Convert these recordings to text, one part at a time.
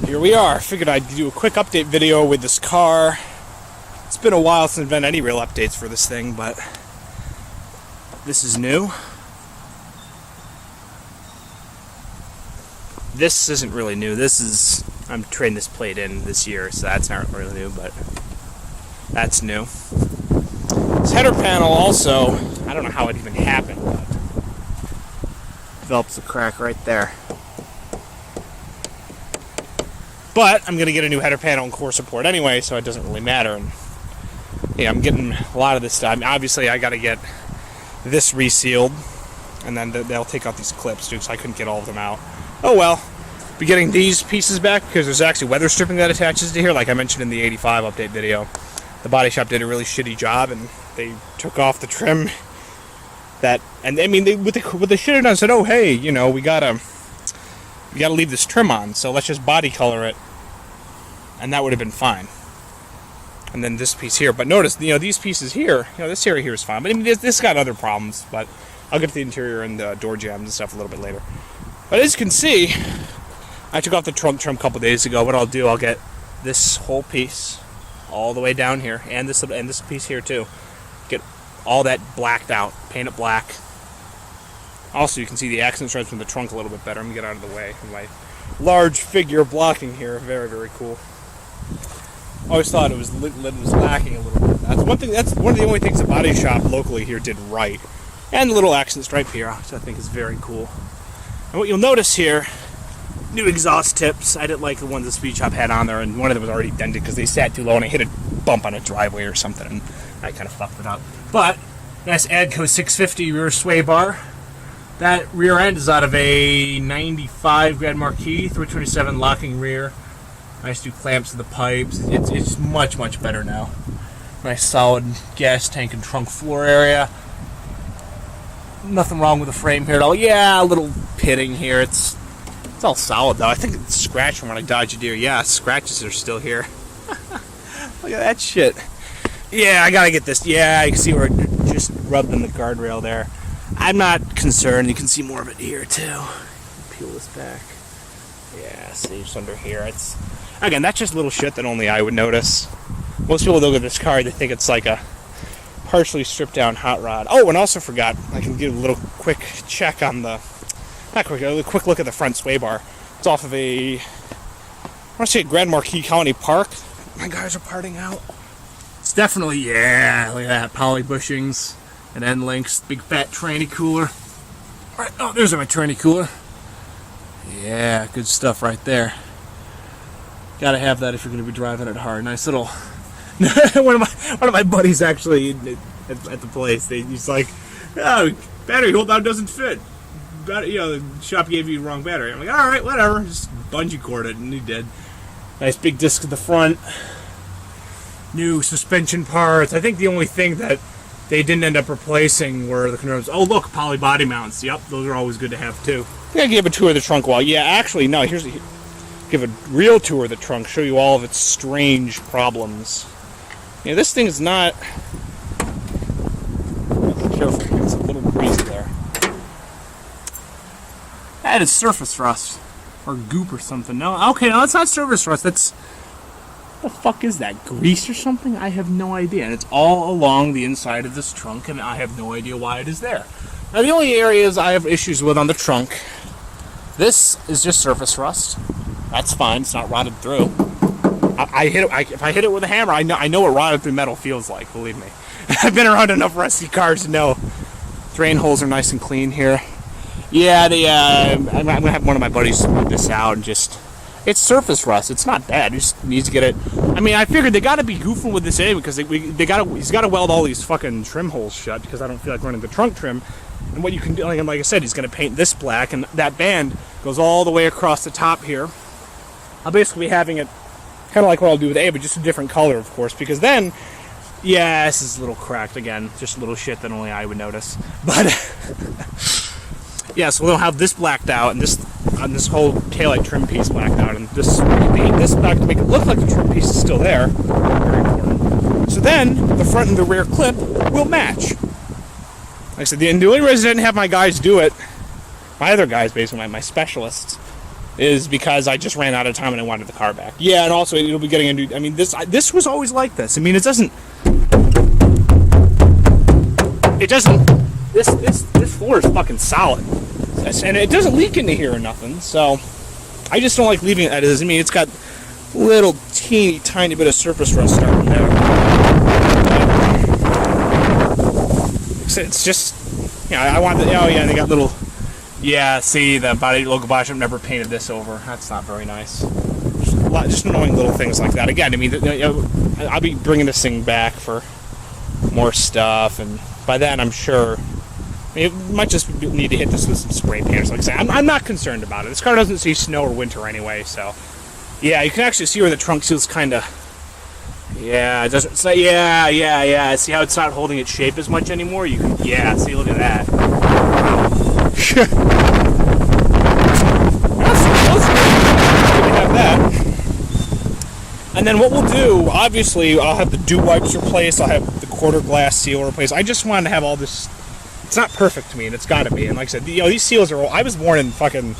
Here we are. Figured I'd do a quick update video with this car. It's been a while since I've done any real updates for this thing, but this is new. This isn't really new. I'm trading this plate in this year, so that's not really new, but that's new. This header panel also, I don't know how it even happened, but develops a crack right there. But I'm going to get a new header panel and core support anyway, so it doesn't really matter. And yeah, I'm getting a lot of this stuff. Obviously, I got to get this resealed, and then they'll take out these clips too, so I couldn't get all of them out. Oh well. Be getting these pieces back because there's actually weather stripping that attaches to here, like I mentioned in the 85 update video. The body shop did a really shitty job, and they took off the trim. And I mean, what they should have done said, "Oh, hey, you know, we gotta leave this trim on, so let's just body color it," and that would have been fine. And then this piece here, but notice, you know, these pieces here, you know, this area here is fine, but I mean, this got other problems. But I'll get to the interior and the door jambs and stuff a little bit later. But as you can see, I took off the trunk trim a couple days ago. What I'll do, I'll get this whole piece all the way down here, and this piece here too. Get all that blacked out, paint it black. Also, you can see the accent stripes from the trunk a little bit better. I'm gonna get out of the way. My large figure blocking here, very, very cool. Always thought it was lacking a little bit. That's one of the only things the body shop locally here did right. And the little accent stripe here, which I think is very cool. And what you'll notice here, new exhaust tips. I didn't like the ones the speed shop had on there, and one of them was already dented because they sat too low and I hit a bump on a driveway or something, and I kind of fucked it up. But nice Adco 650 rear sway bar. That rear end is out of a 95 Grand Marquis 327 locking rear. Nice new clamps to the pipes. It's much, much better now. Nice solid gas tank and trunk floor area. Nothing wrong with the frame here at all. Yeah, a little pitting here. It's all solid though. I think it's scratched from when I dodged a deer. Yeah, scratches are still here. Look at that shit. Yeah, I gotta get this. Yeah, you can see where it just rubbed on the guardrail there. I'm not concerned. You can see more of it here too. Peel this back. Yeah, see, just under here. It's again, that's just little shit that only I would notice. Most people look at this car, they think it's like a partially stripped down hot rod. Oh, and also forgot, I can give a little quick check on the, a quick look at the front sway bar. It's off of I want to say Grand Marquis County Park. My guys are parting out. It's definitely, yeah, look at that, poly bushings and end links, big fat tranny cooler. All right, oh, there's my tranny cooler. Yeah, good stuff right there. Gotta have that if you're going to be driving it hard. Nice little. one of my buddies actually at the place. He's like, "Oh, battery hold down doesn't fit. You know, the shop gave you the wrong battery." I'm like, "All right, whatever." Just bungee cord it, and he did. Nice big disc at the front. New suspension parts. I think the only thing that they didn't end up replacing were the controls. Oh, look, poly body mounts. Yep, those are always good to have too. I think I gave a tour of the trunk wall. Yeah, actually, no. Give a real tour of the trunk. Show you all of its strange problems. Yeah, this thing is not. Be careful, it's a little greasy there. That is surface rust or goop or something. No, okay, no, it's not surface rust. That's. What the fuck is that? Grease or something? I have no idea. And it's all along the inside of this trunk, and I have no idea why it is there. Now, the only areas I have issues with on the trunk, this is just surface rust. That's fine. It's not rotted through. I hit it. If I hit it with a hammer, I know what rotted through metal feels like. Believe me, I've been around enough rusty cars to know. Drain holes are nice and clean here. Yeah, I'm gonna have one of my buddies smooth this out and just. It's surface rust. It's not bad. It just needs to get it. I mean, I figured they got to be goofing with this anyway because he's got to weld all these fucking trim holes shut because I don't feel like running the trunk trim. And what you can do, like I said, he's gonna paint this black, and that band goes all the way across the top here. I'll basically be having it kind of like what I'll do with A, but just a different color, of course, because then, yeah, this is a little cracked again, just a little shit that only I would notice. But yeah, so we'll have this blacked out, and this whole taillight trim piece blacked out, and this black to make it look like the trim piece is still there. Very important. So then the front and the rear clip will match. Like I said, the only reason I didn't have my guys do it, my other guys, basically my specialists, is because I just ran out of time and I wanted the car back. Yeah, and also it'll be getting a new. I mean, this was always like this. I mean, it doesn't. This floor is fucking solid, and it doesn't leak into here or nothing. So I just don't like leaving it as is. I mean, it's got little teeny tiny bit of surface rust starting there. It's just, I want the. Oh yeah, they got little. Yeah, see, the local body shop never painted this over. That's not very nice. Just annoying little things like that. Again, I mean, I'll be bringing this thing back for more stuff, and by then I'm sure it might just need to hit this with some spray paint or something. Like I say, I'm not concerned about it. This car doesn't see snow or winter anyway, so yeah, you can actually see where the trunk seal's kind of. Yeah, it doesn't. It's not, yeah. See how it's not holding its shape as much anymore? You can. Yeah, see, look at that. Have that. And then what we'll do, obviously, I'll have the dew wipes replaced. I'll have the quarter glass seal replaced. I just wanted to have all this. It's not perfect to me, and it's got to be. And like I said, these seals are. I was born in fucking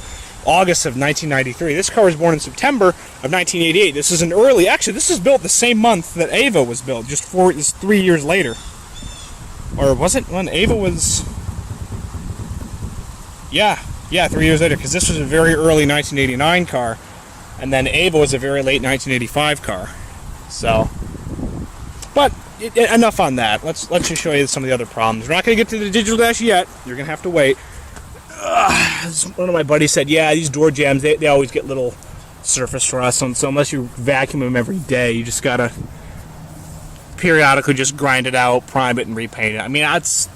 August of 1993. This car was born in September of 1988. This is an early. Actually, this is built the same month that Ava was built, just 3 years later. Or was it when Ava was? Yeah, 3 years later, because this was a very early 1989 car, and then Ava was a very late 1985 car. So, but enough on that. Let's just show you some of the other problems. We're not going to get to the digital dash yet. You're going to have to wait. One of my buddies said, yeah, these door jambs, they always get little surface rust, so unless you vacuum them every day, you just got to periodically just grind it out, prime it, and repaint it. I mean, it's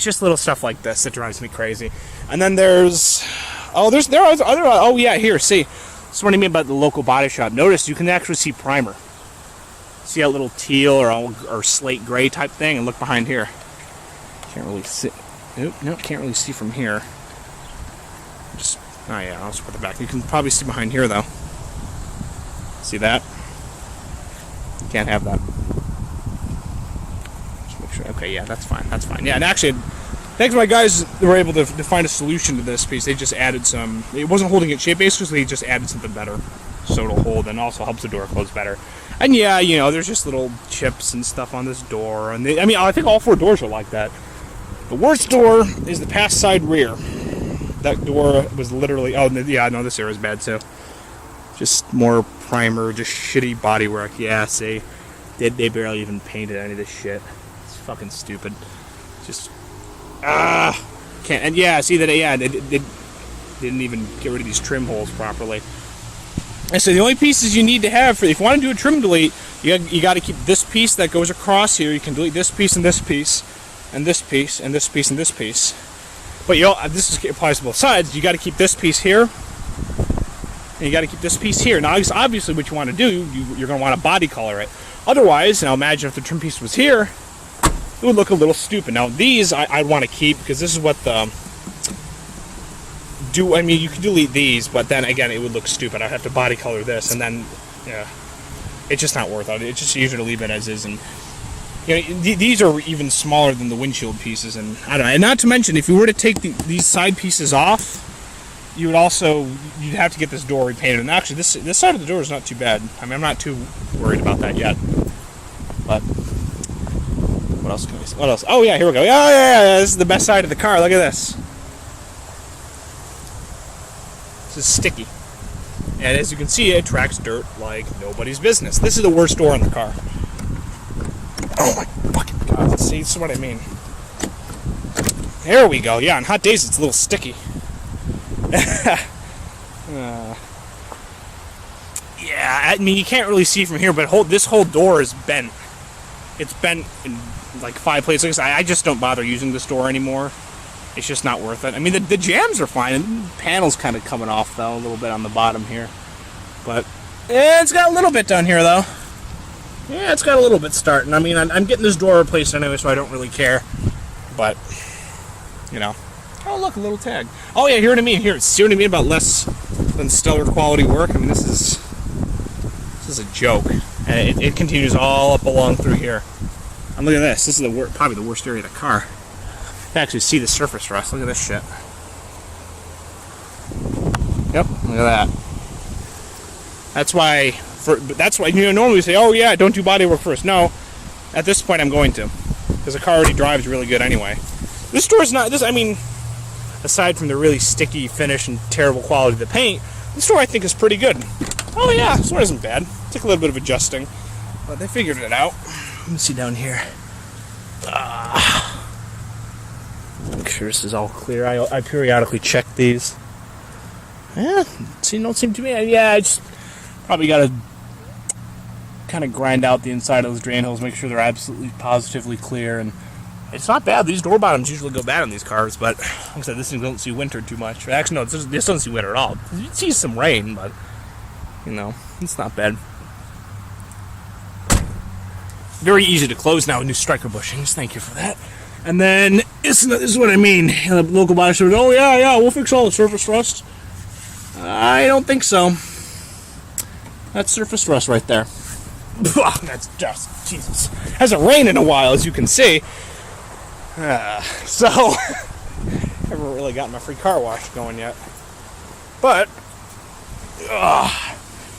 just little stuff like this that drives me crazy. And then there are other, here, see. That's what I mean about the local body shop. Notice you can actually see primer. See that little teal or slate gray type thing? And look behind here. Can't really see. Nope, can't really see from here. I'll just put it back. You can probably see behind here, though. See that? Can't have that. Just make sure. Okay, yeah, that's fine. Yeah, and actually, thanks to my guys, they were able to find a solution to this piece. They just added some. It wasn't holding its shape, basically. They just added something better, so it'll hold and also helps the door close better. And yeah, there's just little chips and stuff on this door. And I think all 4 doors are like that. The worst door is the pass side rear. That door was literally. Oh, yeah, no, this area is bad too. Just more primer, just shitty bodywork. Yeah, see, they barely even painted any of this shit. It's fucking stupid. Just can't. And yeah, see that? Yeah, they didn't even get rid of these trim holes properly. And so the only pieces you need to have if you want to do a trim delete, you got to keep this piece that goes across here. You can delete this piece and this piece, and this piece and this piece and this piece. But this applies to both sides. You got to keep this piece here, and you got to keep this piece here. Now, obviously, what you want to do, you're going to want to body color it. Otherwise, now imagine if the trim piece was here, it would look a little stupid. Now, these I'd want to keep because this is what you can delete these, but then again, it would look stupid. I'd have to body color this, and then, it's just not worth it. It's just easier to leave it as is, and. These are even smaller than the windshield pieces, and I don't know. And not to mention, if you were to take these side pieces off, you'd have to get this door repainted. And actually, this side of the door is not too bad. I mean, I'm not too worried about that yet. But what else can I say? What else? Oh yeah, here we go. Yeah. This is the best side of the car. Look at this. This is sticky, and as you can see, it tracks dirt like nobody's business. This is the worst door in the car. Oh my fucking god, see, this is what I mean. There we go, yeah, on hot days it's a little sticky. Yeah, I mean, you can't really see from here, but this whole door is bent. It's bent in like 5 places. I just don't bother using this door anymore. It's just not worth it. I mean, the jambs are fine, and the panel's kind of coming off, though, a little bit on the bottom here. But, it's got a little bit down here, though. Yeah, it's got a little bit starting. I mean, I'm getting this door replaced anyway, so I don't really care. But, Oh, look, a little tag. Oh, yeah, hear what I mean. See what I mean about less than stellar quality work? I mean, this is a joke. And it continues all up along through here. And look at this. This is probably the worst area of the car. You can actually see the surface rust. Look at this shit. Yep, look at that. That's why. Normally we say, oh yeah, don't do body work first. No, at this point I'm going to, because the car already drives really good anyway. This store's not. I mean, aside from the really sticky finish and terrible quality of the paint, the store I think is pretty good. Oh yeah, the store isn't bad. Took a little bit of adjusting, but they figured it out. Let me see down here. Make sure this is all clear. I periodically check these. Yeah, don't seem to be. Yeah, I just probably got to kind of grind out the inside of those drain holes, make sure they're absolutely positively clear. And it's not bad. These door bottoms usually go bad on these cars, but like I said, this thing don't see winter too much. Actually, no, this doesn't see winter at all. It sees some rain, but it's not bad. Very easy to close now with new striker bushings. Thank you for that. And then this is what I mean. The local body shop, oh yeah, we'll fix all the surface rust. I don't think so. That's surface rust right there. That's just Jesus. Hasn't rained in a while, as you can see. So haven't really gotten my free car wash going yet. But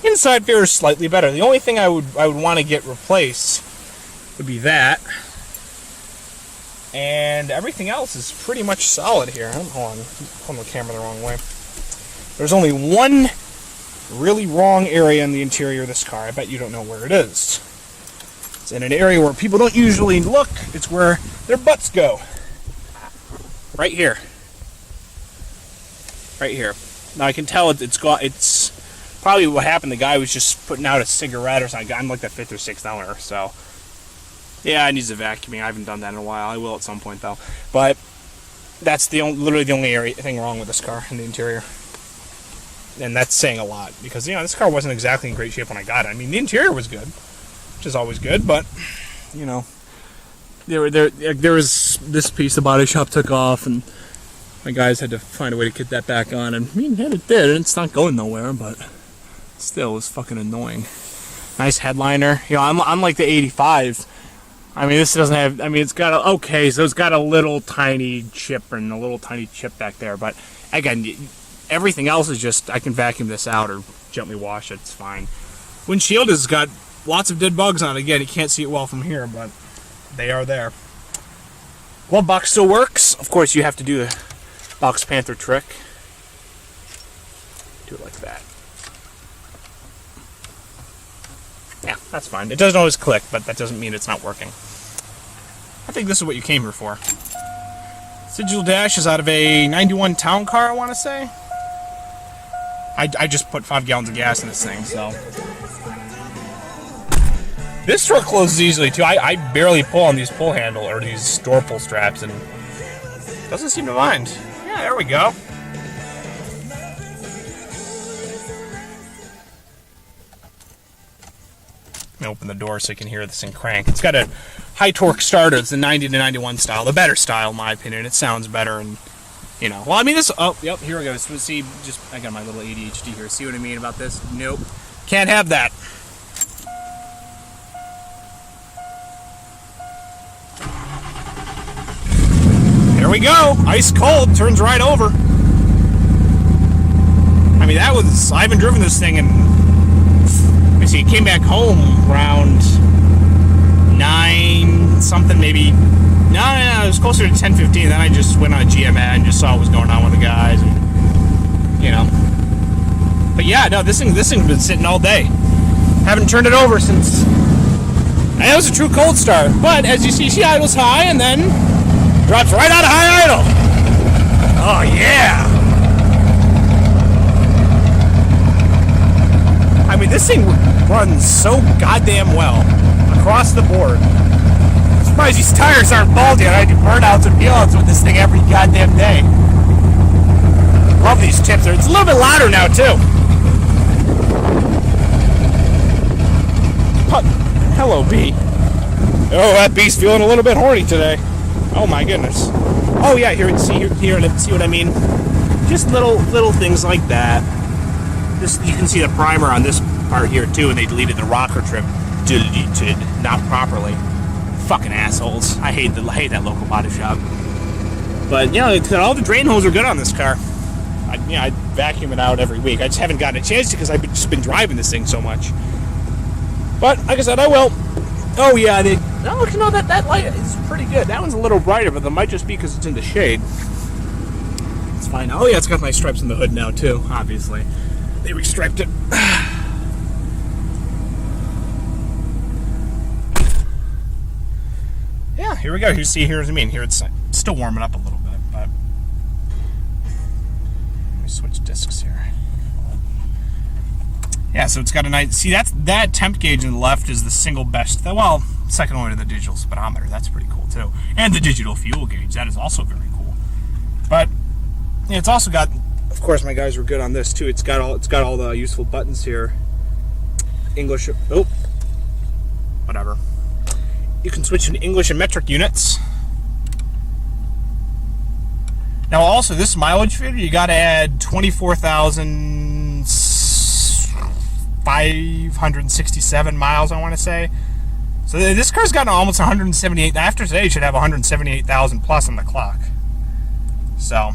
inside fare is slightly better. The only thing I would want to get replaced would be that. And everything else is pretty much solid here. Hold on. I'm holding the camera the wrong way. There's only one really wrong area in the interior of this car. I bet you don't know where it is. It's in an area where people don't usually look. It's where their butts go. Right here. Right here. Now I can tell it's probably what happened. The guy was just putting out a cigarette or something. I'm like the 5th or 6th owner, so yeah, it needs a vacuuming. I haven't done that in a while. I will at some point though. But that's literally the only thing wrong with this car in the interior. And that's saying a lot, because this car wasn't exactly in great shape when I got it. I mean, the interior was good, which is always good, but there was this piece the body shop took off, and my guys had to find a way to get that back on. And it did, and it's not going nowhere, but still, it was fucking annoying. Nice headliner. Unlike the 85. I mean, this doesn't have. I mean, it's got it's got a little tiny chip and a little tiny chip back there, but again, everything else is just, I can vacuum this out or gently wash it, it's fine. Windshield has got lots of dead bugs on it. Again, you can't see it well from here, but they are there. Glove box still works. Of course, you have to do the Box Panther trick. Do it like that. Yeah, that's fine. It doesn't always click, but that doesn't mean it's not working. I think this is what you came here for. Digital dash is out of a 91 town car, I want to say. I just put 5 gallons of gas in this thing, so. This door closes easily, too. I barely pull on these pull handle, or these door pull straps, and doesn't seem to mind. Yeah, there we go. Let me open the door so you can hear this thing crank. It's got a high torque starter. It's the 90 to 91 style. The better style, in my opinion. It sounds better, and well, I mean, this. Oh, yep. Here we go. So see, I got my little ADHD here. See what I mean about this? Nope. Can't have that. There we go. Ice cold. Turns right over. I mean, I haven't driven this thing in. Let me see. It came back home around 9 something, maybe. No, it was closer to 10:15. Then I just went on a GMA and just saw what was going on with the guys, and But yeah, no, this thing's been sitting all day. Haven't turned it over since. And it was a true cold start, but as you see, she idles high and then drops right out of high idle. Oh yeah! I mean, this thing runs so goddamn well across the board. I'm surprised these tires aren't bald yet. I do burnouts and peel-outs with this thing every goddamn day. Love these tips. It's a little bit louder now, too. Hello, bee. Oh, that bee's feeling a little bit horny today. Oh my goodness. Oh yeah, see what I mean? Just little things like that. You can see the primer on this part here too, and they deleted the rocker trim. Deleted, not properly. Fucking assholes. I hate that local body shop. But all the drain holes are good on this car. I vacuum it out every week. I just haven't gotten a chance to because I've just been driving this thing so much. But like I said, I will. Oh yeah, that light is pretty good. That one's a little brighter, but that might just be because it's in the shade. It's fine. Oh yeah, it's got nice stripes on the hood now too. Obviously, they restriped it. Yeah, here we go. Here's here it's still warming up a little bit, but let me switch discs here. Yeah, so it's got a nice. See, that temp gauge on the left is the single best. Well, second only to the digital speedometer. That's pretty cool too, and the digital fuel gauge. That is also very cool. But yeah, it's also got. Of course, my guys were good on this too. It's got all the useful buttons here. English. Oh, whatever. You can switch in English and metric units. Now, also, this mileage figure, you got to add 24,567 miles, I want to say. So this car's got almost 178. After today, it should have 178,000 plus on the clock. So,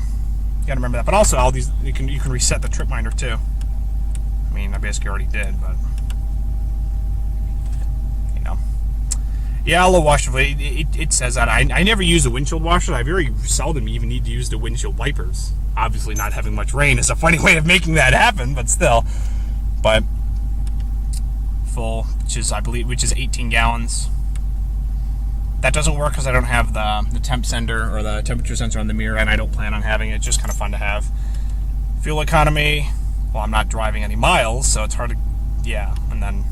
you got to remember that. But also, all these you can reset the trip minder too. I mean, I basically already did, but. Yeah, I'll wash it says that. I never use the windshield washer. I very seldom even need to use the windshield wipers. Obviously, not having much rain is a funny way of making that happen, but still. But full, which is 18 gallons. That doesn't work because I don't have the temp sender or the temperature sensor on the mirror, and I don't plan on having it. It's just kind of fun to have. Fuel economy. Well, I'm not driving any miles, so it's hard to. Yeah, and then.